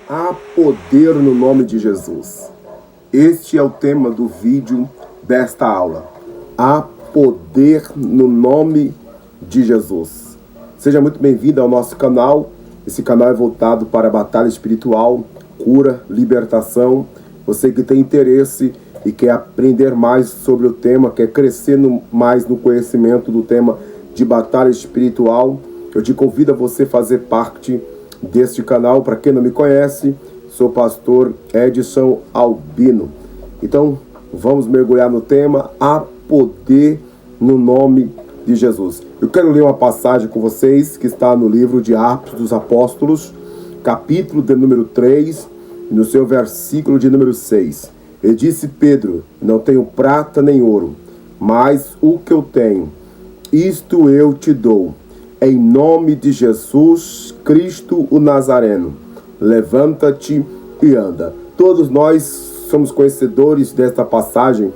Há poder no nome de Jesus. Este é o tema do vídeo desta aula. Há poder no nome de Jesus. Seja muito bem-vindo ao nosso canal. Esse canal é voltado para a batalha espiritual, cura, libertação. Você que tem interesse e quer aprender mais sobre o tema, quer crescer mais no conhecimento do tema de batalha espiritual, eu te convido a você fazer parte deste canal. Para quem não me conhece, sou o pastor Edson Albino. Então, vamos mergulhar no tema, há poder no nome de Jesus. Eu quero ler uma passagem com vocês que está no livro de Atos dos Apóstolos, capítulo de número 3, no seu versículo de número 6. E disse Pedro: não tenho prata nem ouro, mas o que eu tenho, isto eu te dou. Em nome de Jesus Cristo o Nazareno, levanta-te e anda. Todos nós somos conhecedores desta passagem,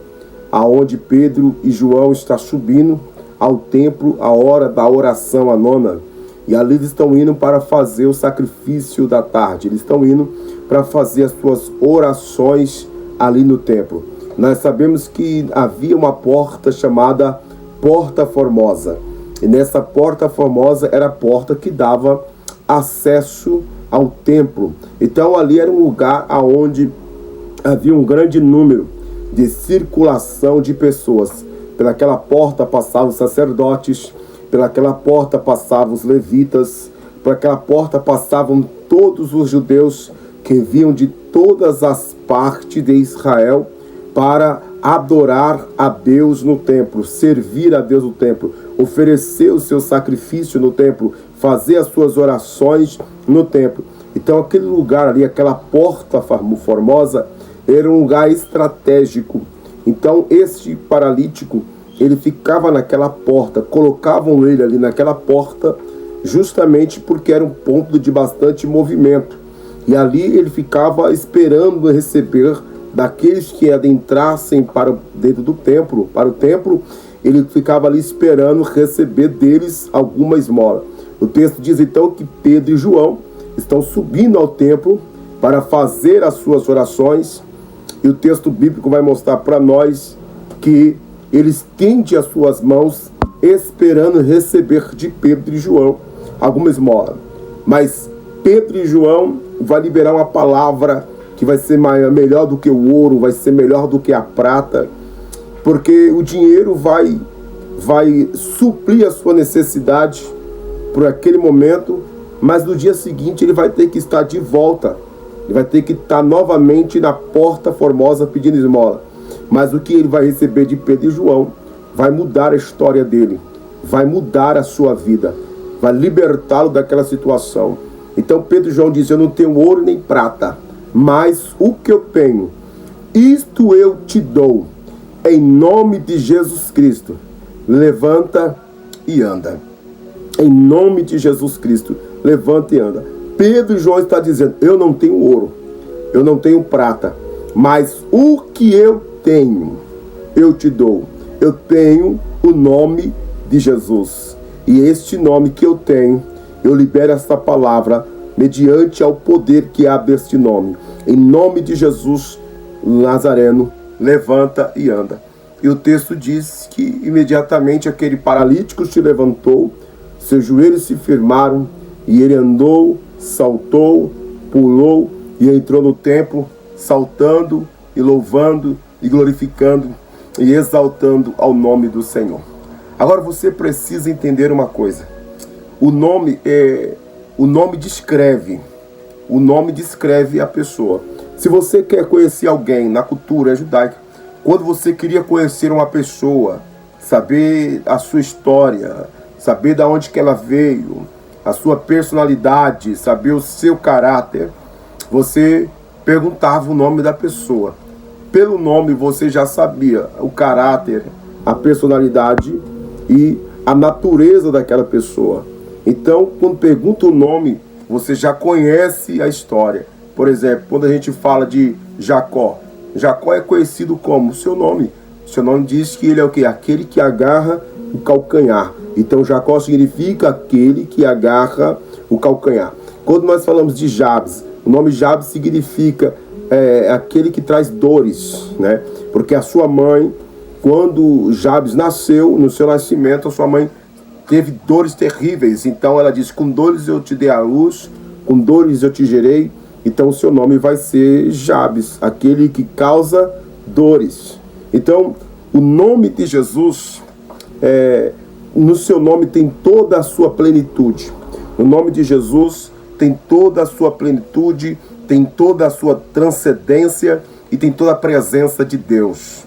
aonde Pedro e João estão subindo ao templo, a hora da oração, a nona. E ali eles estão indo para fazer o sacrifício da tarde. Eles estão indo para fazer as suas orações ali no templo. Nós sabemos que havia uma porta chamada Porta Formosa. E nessa Porta Formosa era a porta que dava acesso ao templo. Então ali era um lugar onde havia um grande número de circulação de pessoas. Pelaquela porta passavam os sacerdotes, pelaquela porta passavam os levitas, pelaquela porta passavam todos os judeus que vinham de todas as partes de Israel para adorar a Deus no templo, servir a Deus no templo, oferecer o seu sacrifício no templo, fazer as suas orações no templo. Então aquele lugar ali, aquela Porta Formosa, era um lugar estratégico. Então este paralítico, ele ficava naquela porta, colocavam ele ali naquela porta, justamente porque era um ponto de bastante movimento. E ali ele ficava esperando receber daqueles que adentrassem para dentro do templo, para o templo. Ele ficava ali esperando receber deles alguma esmola. O texto diz então que Pedro e João estão subindo ao templo para fazer as suas orações. E o texto bíblico vai mostrar para nós que eles tendem as suas mãos esperando receber de Pedro e João alguma esmola. Mas Pedro e João vai liberar uma palavra que vai ser melhor do que o ouro, vai ser melhor do que a prata, porque o dinheiro vai suprir a sua necessidade por aquele momento, mas no dia seguinte ele vai ter que estar de volta, ele vai ter que estar novamente na Porta Formosa pedindo esmola. Mas o que ele vai receber de Pedro e João vai mudar a história dele, vai mudar a sua vida, vai libertá-lo daquela situação. Então Pedro e João dizem: eu não tenho ouro nem prata, mas o que eu tenho, isto eu te dou. Em nome de Jesus Cristo, levanta e anda. Em nome de Jesus Cristo, levanta e anda. Pedro e João estão dizendo: eu não tenho ouro, eu não tenho prata, mas o que eu tenho, eu te dou. Eu tenho o nome de Jesus. E este nome que eu tenho, eu libero esta palavra mediante ao poder que há deste nome. Em nome de Jesus Nazareno, levanta e anda. E o texto diz que imediatamente aquele paralítico se levantou, seus joelhos se firmaram, e ele andou, saltou, pulou e entrou no templo, saltando e louvando e glorificando e exaltando ao nome do Senhor. Agora você precisa entender uma coisa. O nome descreve a pessoa. Se você quer conhecer alguém na cultura judaica, quando você queria conhecer uma pessoa, saber a sua história, saber de onde que ela veio, a sua personalidade, saber o seu caráter, você perguntava o nome da pessoa. Pelo nome você já sabia o caráter, a personalidade e a natureza daquela pessoa. Então, quando pergunta o nome, você já conhece a história. Por exemplo, quando a gente fala de Jacó, Jacó é conhecido como seu nome. Seu nome diz que ele é o quê? Aquele que agarra o calcanhar. Então Jacó significa aquele que agarra o calcanhar. Quando nós falamos de Jabes, O nome Jabes significa aquele que traz dores, né? Porque a sua mãe, quando Jabes nasceu, no seu nascimento, a sua mãe teve dores terríveis. Então ela disse: com dores eu te dei a luz, com dores eu te gerei. Então o seu nome vai ser Jabes, aquele que causa dores. Então o nome de Jesus, no seu nome tem toda a sua plenitude. O nome de Jesus tem toda a sua plenitude, tem toda a sua transcendência e tem toda a presença de Deus.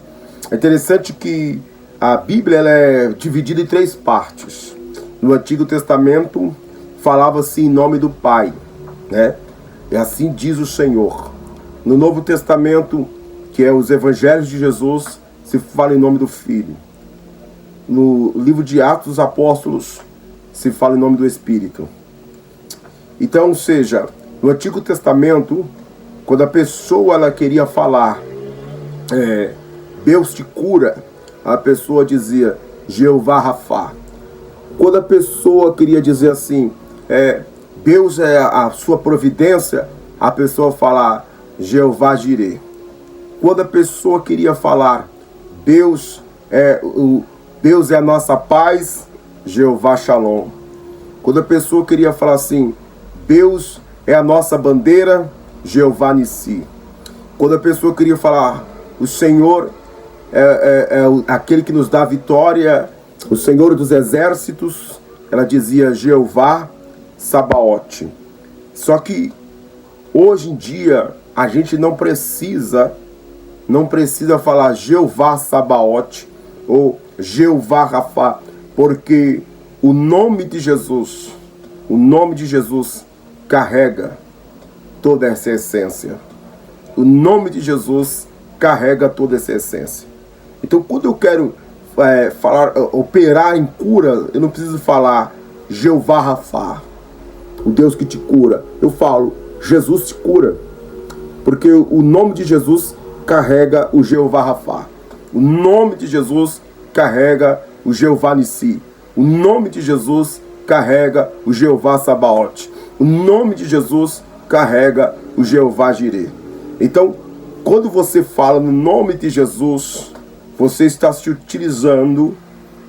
É interessante que a Bíblia ela é dividida em 3 partes. No Antigo Testamento falava-se em nome do Pai, né? E assim diz o Senhor. No Novo Testamento, que é os Evangelhos de Jesus, se fala em nome do Filho. No livro de Atos dos Apóstolos, se fala em nome do Espírito. Então, ou seja, no Antigo Testamento, quando a pessoa ela queria falar Deus te cura, a pessoa dizia Jeová Rafá. Quando a pessoa queria dizer assim, Deus é a sua providência, a pessoa fala Jeová Jireh. Quando a pessoa queria falar Deus é a nossa paz, Jeová Shalom. Quando a pessoa queria falar assim, Deus é a nossa bandeira, Jeová Nissi. Quando a pessoa queria falar, o Senhor é aquele que nos dá vitória, o Senhor dos exércitos, ela dizia Jeová Sabaote. Só que hoje em dia a gente não precisa falar Jeová Sabaote ou Jeová Rafá, porque o nome de Jesus carrega toda essa essência. O nome de Jesus carrega toda essa essência. Então, quando eu quero operar em cura, eu não preciso falar Jeová Rafá, o Deus que te cura. Eu falo, Jesus te cura. Porque o nome de Jesus carrega o Jeová Rafá. O nome de Jesus carrega o Jeová Nissi. O nome de Jesus carrega o Jeová Sabaote. O nome de Jesus carrega o Jeová Jireh. Então, quando você fala no nome de Jesus, você está se utilizando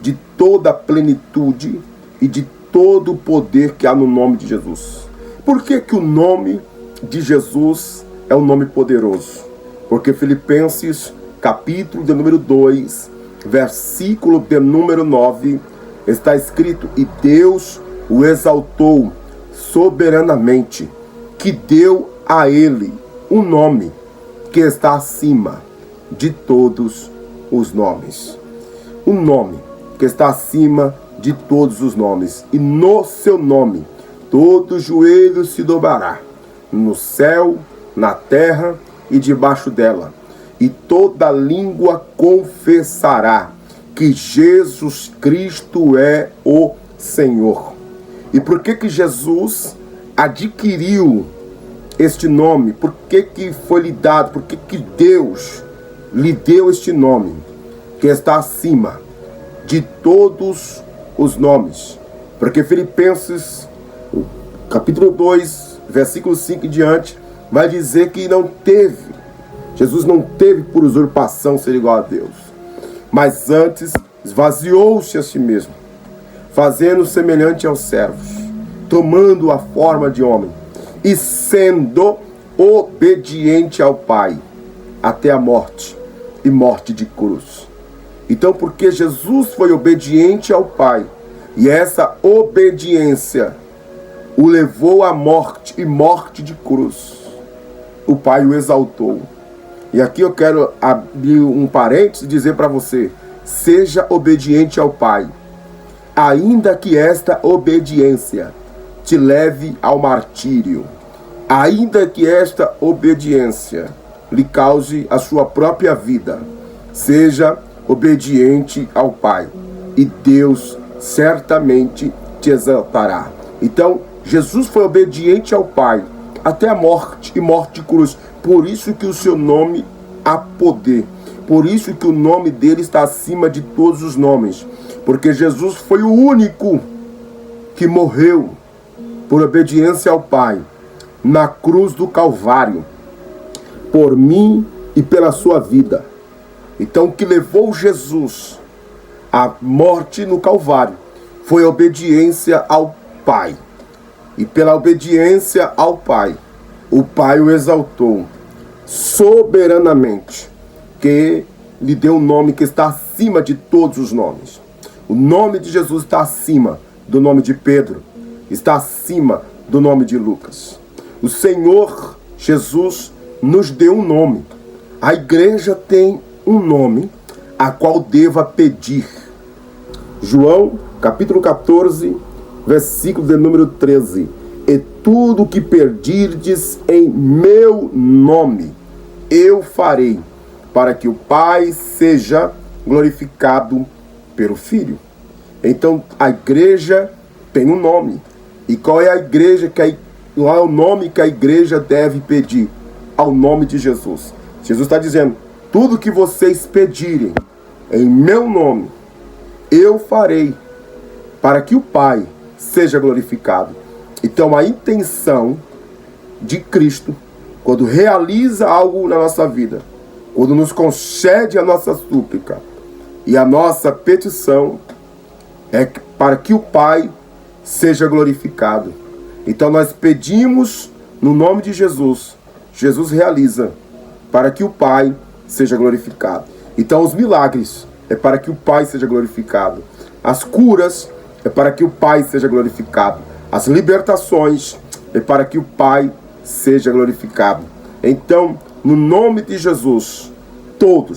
de toda a plenitude e de todo o poder que há no nome de Jesus. Por que que o nome de Jesus é um nome poderoso? Porque Filipenses, capítulo de número 2, versículo de número 9, está escrito: e Deus o exaltou soberanamente, que deu a ele um nome que está acima de todos os nomes. Um nome que está acima de todos os nomes. E no seu nome todo joelho se dobrará, no céu, na terra e debaixo dela. E toda língua confessará que Jesus Cristo é o Senhor. E por que que Jesus adquiriu este nome? Por que que foi lhe dado? Por que que Deus lhe deu este nome? Que está acima de todos os nomes. Porque Filipenses, capítulo 2, versículo 5 em diante, vai dizer que Jesus não teve por usurpação ser igual a Deus, mas antes esvaziou-se a si mesmo, fazendo semelhante aos servos, tomando a forma de homem e sendo obediente ao Pai até a morte e morte de cruz. Então, porque Jesus foi obediente ao Pai, e essa obediência o levou à morte e morte de cruz, o Pai o exaltou. E aqui eu quero abrir um parênteses e dizer para você: seja obediente ao Pai, ainda que esta obediência te leve ao martírio, ainda que esta obediência lhe cause a sua própria vida. Seja obediente ao Pai, e Deus certamente te exaltará. Então, Jesus foi obediente ao Pai até a morte e morte de cruz. Por isso que o seu nome há poder. Por isso que o nome dele está acima de todos os nomes. Porque Jesus foi o único que morreu por obediência ao Pai, na cruz do Calvário, por mim e pela sua vida. Então, o que levou Jesus à morte no Calvário foi a obediência ao Pai. E pela obediência ao Pai, o Pai o exaltou soberanamente, que lhe deu um nome que está acima de todos os nomes. O nome de Jesus está acima do nome de Pedro, está acima do nome de Lucas. O Senhor Jesus nos deu um nome. A igreja tem um nome a qual deva pedir. João, capítulo 14, versículo de número 13. E tudo que pedirdes em meu nome, eu farei, para que o Pai seja glorificado pelo Filho. Então, a igreja tem um nome. E qual é a igreja qual é o nome que a igreja deve pedir? Ao nome de Jesus. Jesus está dizendo, tudo que vocês pedirem em meu nome, eu farei, para que o Pai seja glorificado. Então, a intenção de Cristo, quando realiza algo na nossa vida, quando nos concede a nossa súplica e a nossa petição, é para que o Pai seja glorificado. Então, nós pedimos no nome de Jesus. Jesus realiza para que o Pai seja glorificado. Então, os milagres é para que o Pai seja glorificado. As curas é para que o Pai seja glorificado. As libertações é para que o Pai seja glorificado. Então, no nome de Jesus, todo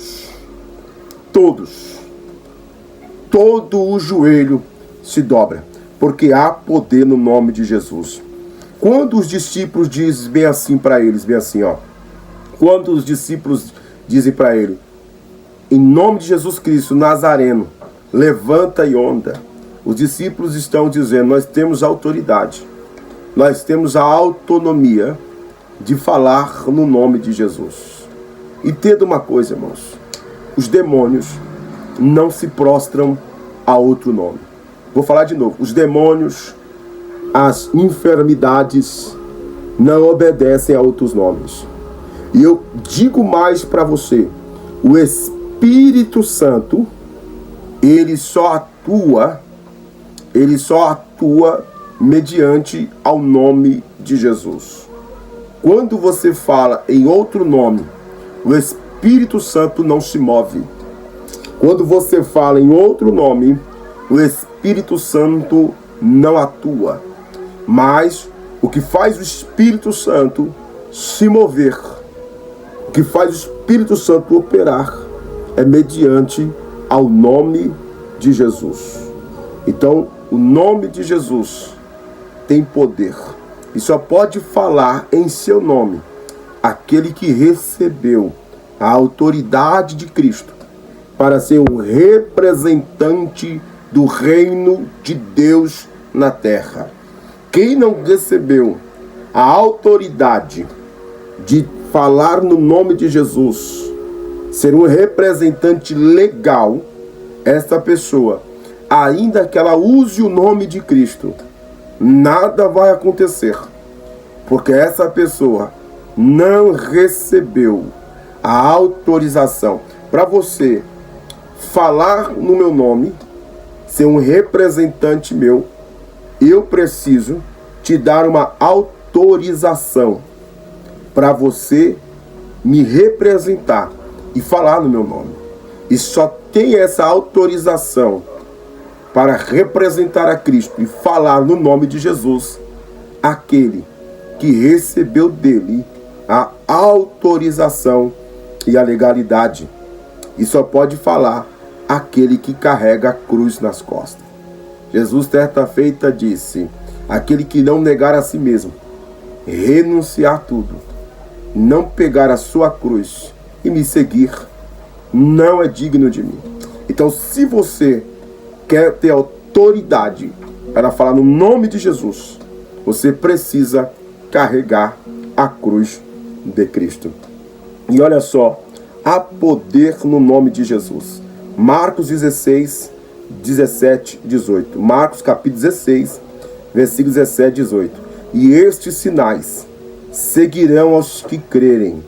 o joelho se dobra, porque há poder no nome de Jesus. Quando os discípulos dizem bem assim para eles, bem assim, ó. Quando os discípulos dizem para ele, em nome de Jesus Cristo, Nazareno, levanta e anda. Os discípulos estão dizendo, nós temos autoridade, nós temos a autonomia de falar no nome de Jesus. Entenda uma coisa, irmãos, os demônios não se prostram a outro nome. Vou falar de novo, os demônios, as enfermidades não obedecem a outros nomes. E eu digo mais para você, o Espírito Santo, ele só atua mediante ao nome de Jesus. Quando você fala em outro nome, o Espírito Santo não se move. Quando você fala em outro nome, o Espírito Santo não atua. Mas o que faz o Espírito Santo se mover, o que faz o Espírito Santo operar, é mediante ao nome de Jesus. Então, o nome de Jesus tem poder. E só pode falar em seu nome aquele que recebeu a autoridade de Cristo para ser um representante do reino de Deus na terra. Quem não recebeu a autoridade de falar no nome de Jesus, ser um representante legal, essa pessoa, ainda que ela use o nome de Cristo, nada vai acontecer, porque essa pessoa não recebeu a autorização. Para você falar no meu nome, ser um representante meu, eu preciso te dar uma autorização para você me representar e falar no meu nome. E só tem essa autorização para representar a Cristo e falar no nome de Jesus aquele que recebeu dele a autorização e a legalidade. E só pode falar aquele que carrega a cruz nas costas. Jesus, certa feita, disse, aquele que não negar a si mesmo, renunciar tudo, não pegar a sua cruz e me seguir, não é digno de mim. Então, se você quer ter autoridade para falar no nome de Jesus, você precisa carregar a cruz de Cristo. E olha só, há poder no nome de Jesus. Marcos 16, 17, 18. Marcos capítulo 16, versículos 17 e 18. E estes sinais seguirão aos que crerem,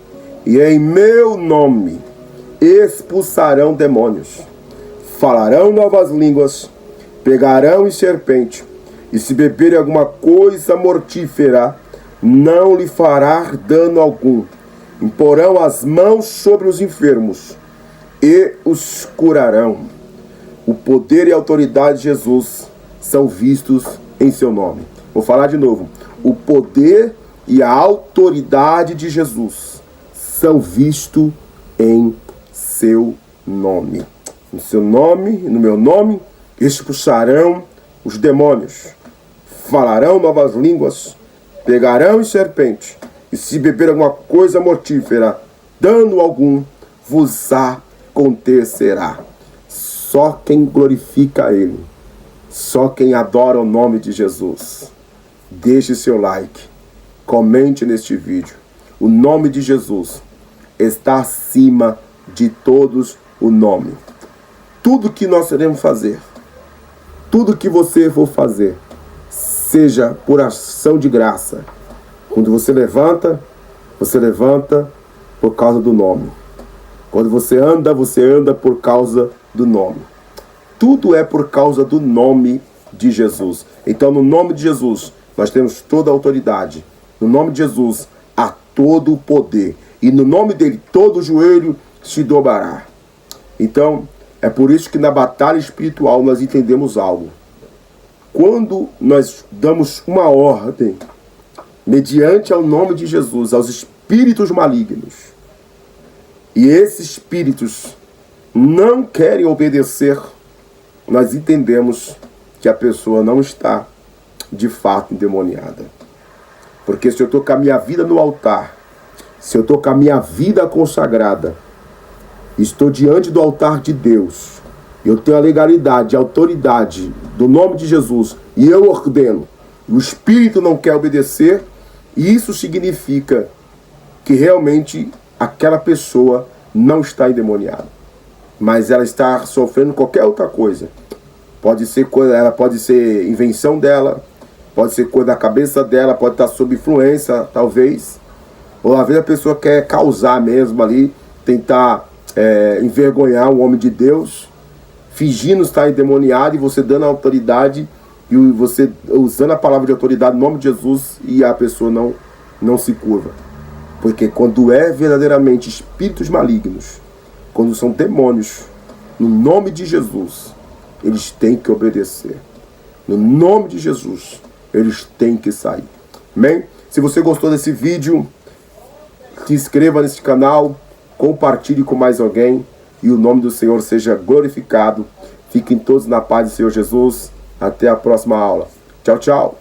e em meu nome expulsarão demônios, falarão novas línguas, pegarão em serpente, e se beberem alguma coisa mortífera, não lhe fará dano algum. Imporão as mãos sobre os enfermos e os curarão. O poder e a autoridade de Jesus são vistos em seu nome. Vou falar de novo. O poder e a autoridade de Jesus são vistos em seu nome. No seu nome, no meu nome, expulsarão os demônios, falarão novas línguas, pegarão em serpente, e se beber alguma coisa mortífera, dano algum vos acontecerá. Só quem glorifica a Ele, só quem adora o nome de Jesus. Deixe seu like, comente neste vídeo. O nome de Jesus está acima de todos o nome. Tudo que nós iremos fazer, tudo que você for fazer, seja por ação de graça. Quando você levanta por causa do nome. Quando você anda por causa do nome. Tudo é por causa do nome de Jesus. Então, no nome de Jesus, nós temos toda a autoridade. No nome de Jesus, há todo o poder. E no nome dele, todo joelho se dobrará. Então, é por isso que na batalha espiritual nós entendemos algo. Quando nós damos uma ordem, mediante ao nome de Jesus, aos espíritos malignos, e esses espíritos não querem obedecer, nós entendemos que a pessoa não está de fato endemoniada. Porque se eu estou com a minha vida no altar, se eu estou com a minha vida consagrada, estou diante do altar de Deus, eu tenho a legalidade, a autoridade do nome de Jesus, e eu ordeno, o espírito não quer obedecer, e isso significa que realmente aquela pessoa não está endemoniada, mas ela está sofrendo qualquer outra coisa. Pode ser invenção dela, pode ser coisa da cabeça dela, pode estar sob influência, talvez. Ou às vezes a pessoa quer causar mesmo ali, tentar envergonhar o homem de Deus, fingindo estar endemoniado, e você dando a autoridade, e você usando a palavra de autoridade no nome de Jesus, e a pessoa não se curva. Porque quando é verdadeiramente espíritos malignos, quando são demônios, no nome de Jesus, eles têm que obedecer. No nome de Jesus, eles têm que sair. Amém? Se você gostou desse vídeo, se inscreva nesse canal, compartilhe com mais alguém, e o nome do Senhor seja glorificado. Fiquem todos na paz do Senhor Jesus. Até a próxima aula. Tchau, tchau.